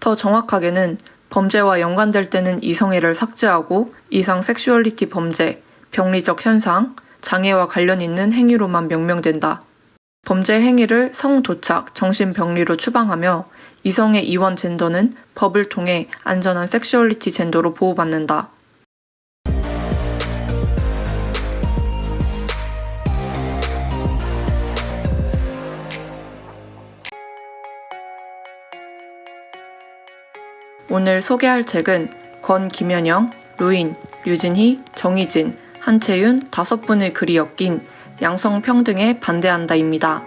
더 정확하게는 범죄와 연관될 때는 이성애를 삭제하고 이상 섹슈얼리티 범죄, 병리적 현상, 장애와 관련 있는 행위로만 명명된다. 범죄 행위를 성도착, 정신병리로 추방하며 이성애 이원 젠더는 법을 통해 안전한 섹슈얼리티 젠더로 보호받는다. 오늘 소개할 책은 권 김현영, 루인, 류진희, 정희진, 한채윤 5분의 글이 엮인 양성평등에 반대한다입니다.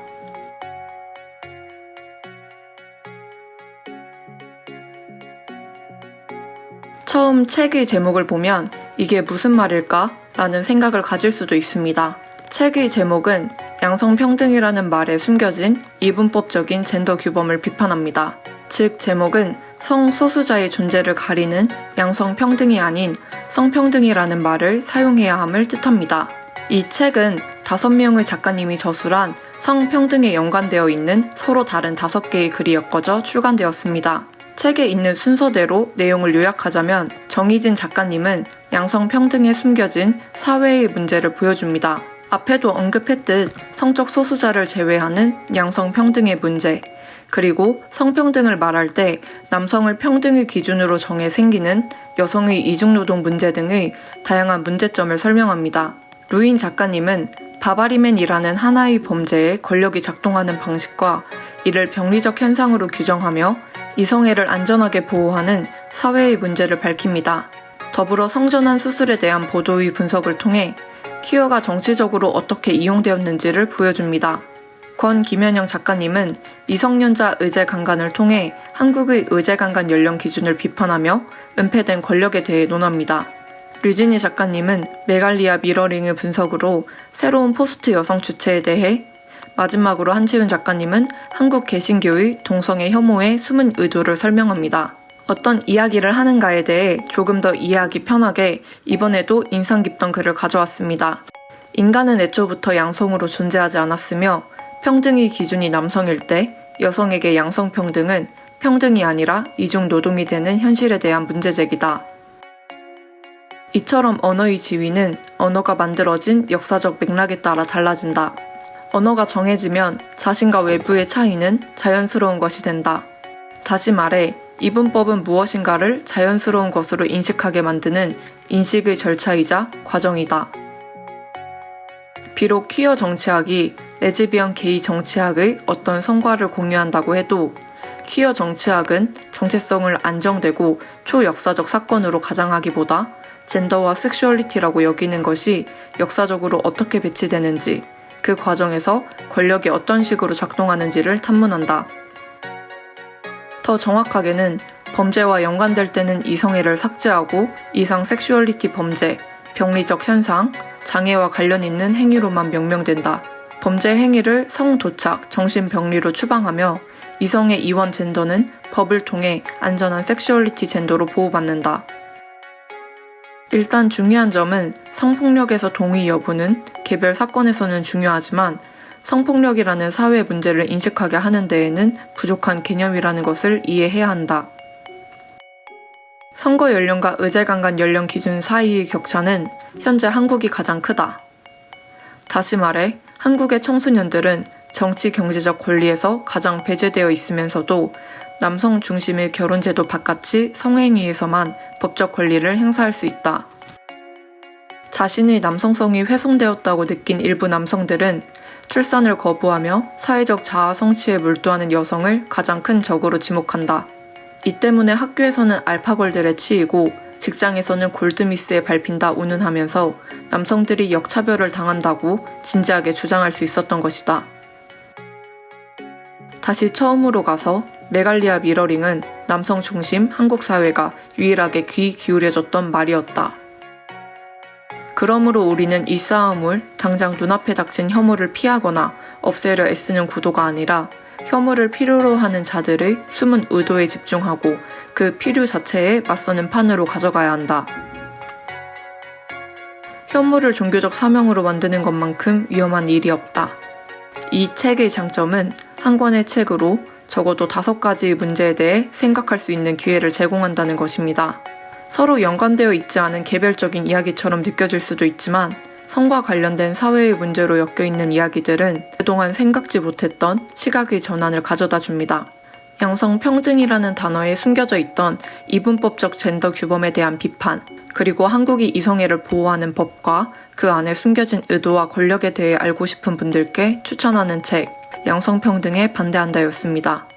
처음 책의 제목을 보면 이게 무슨 말일까? 라는 생각을 가질 수도 있습니다. 책의 제목은 양성평등이라는 말에 숨겨진 이분법적인 젠더 규범을 비판합니다. 즉 제목은 성소수자의 존재를 가리는 양성평등이 아닌 성평등이라는 말을 사용해야 함을 뜻합니다. 이 책은 5명의 작가님이 저술한 성평등에 연관되어 있는 서로 다른 5개의 글이 엮어져 출간되었습니다. 책에 있는 순서대로 내용을 요약하자면 정희진 작가님은 양성평등에 숨겨진 사회의 문제를 보여줍니다. 앞에도 언급했듯 성적 소수자를 제외하는 양성평등의 문제, 그리고 성평등을 말할 때 남성을 평등의 기준으로 정해 생기는 여성의 이중노동 문제 등의 다양한 문제점을 설명합니다. 루인 작가님은 바바리맨이라는 하나의 범죄에 권력이 작동하는 방식과 이를 병리적 현상으로 규정하며 이성애를 안전하게 보호하는 사회의 문제를 밝힙니다. 더불어 성전환 수술에 대한 보도의 분석을 통해 퀴어가 정치적으로 어떻게 이용되었는지를 보여줍니다. 권 김현영 작가님은 미성년자 의제 강간을 통해 한국의 의제 강간 연령 기준을 비판하며 은폐된 권력에 대해 논합니다. 류진희 작가님은 메갈리아 미러링의 분석으로 새로운 포스트 여성 주체에 대해, 마지막으로 한채윤 작가님은 한국 개신교의 동성애 혐오의 숨은 의도를 설명합니다. 어떤 이야기를 하는가에 대해 조금 더 이해하기 편하게 이번에도 인상 깊던 글을 가져왔습니다. 인간은 애초부터 양성으로 존재하지 않았으며 평등의 기준이 남성일 때 여성에게 양성평등은 평등이 아니라 이중노동이 되는 현실에 대한 문제제기다. 이처럼 언어의 지위는 언어가 만들어진 역사적 맥락에 따라 달라진다. 언어가 정해지면 자신과 외부의 차이는 자연스러운 것이 된다. 다시 말해 이분법은 무엇인가를 자연스러운 것으로 인식하게 만드는 인식의 절차이자 과정이다. 비록 퀴어 정치학이 레즈비언 게이 정치학의 어떤 성과를 공유한다고 해도 퀴어 정치학은 정체성을 안정되고 초역사적 사건으로 가장하기보다 젠더와 섹슈얼리티라고 여기는 것이 역사적으로 어떻게 배치되는지, 그 과정에서 권력이 어떤 식으로 작동하는지를 탐문한다. 더 정확하게는 범죄와 연관될 때는 이성애를 삭제하고 이상 섹슈얼리티 범죄, 병리적 현상, 장애와 관련 있는 행위로만 명명된다. 범죄 행위를 성도착, 정신병리로 추방하며 이성애 이원 젠더는 법을 통해 안전한 섹슈얼리티 젠더로 보호받는다. 일단 중요한 점은 성폭력에서 동의 여부는 개별 사건에서는 중요하지만 성폭력이라는 사회 문제를 인식하게 하는 데에는 부족한 개념이라는 것을 이해해야 한다. 선거 연령과 의제 강간 연령 기준 사이의 격차는 현재 한국이 가장 크다. 다시 말해 한국의 청소년들은 정치 경제적 권리에서 가장 배제되어 있으면서도 남성 중심의 결혼제도 바깥의 성행위에서만 법적 권리를 행사할 수 있다. 자신의 남성성이 훼손되었다고 느낀 일부 남성들은 출산을 거부하며 사회적 자아 성취에 몰두하는 여성을 가장 큰 적으로 지목한다. 이 때문에 학교에서는 알파골들에 치이고 직장에서는 골드미스에 밟힌다 운운하면서 남성들이 역차별을 당한다고 진지하게 주장할 수 있었던 것이다. 다시 처음으로 가서 메갈리아 미러링은 남성 중심 한국 사회가 유일하게 귀 기울여줬던 말이었다. 그러므로 우리는 이 싸움을 당장 눈앞에 닥친 혐오를 피하거나 없애려 애쓰는 구도가 아니라 혐오를 필요로 하는 자들의 숨은 의도에 집중하고 그 필요 자체에 맞서는 판으로 가져가야 한다. 혐오를 종교적 사명으로 만드는 것만큼 위험한 일이 없다. 이 책의 장점은 한 권의 책으로 적어도 5가지의 문제에 대해 생각할 수 있는 기회를 제공한다는 것입니다. 서로 연관되어 있지 않은 개별적인 이야기처럼 느껴질 수도 있지만 성과 관련된 사회의 문제로 엮여있는 이야기들은 그동안 생각지 못했던 시각의 전환을 가져다 줍니다. 양성평등이라는 단어에 숨겨져 있던 이분법적 젠더 규범에 대한 비판, 그리고 한국이 이성애를 보호하는 법과 그 안에 숨겨진 의도와 권력에 대해 알고 싶은 분들께 추천하는 책, 양성평등에 반대한다였습니다.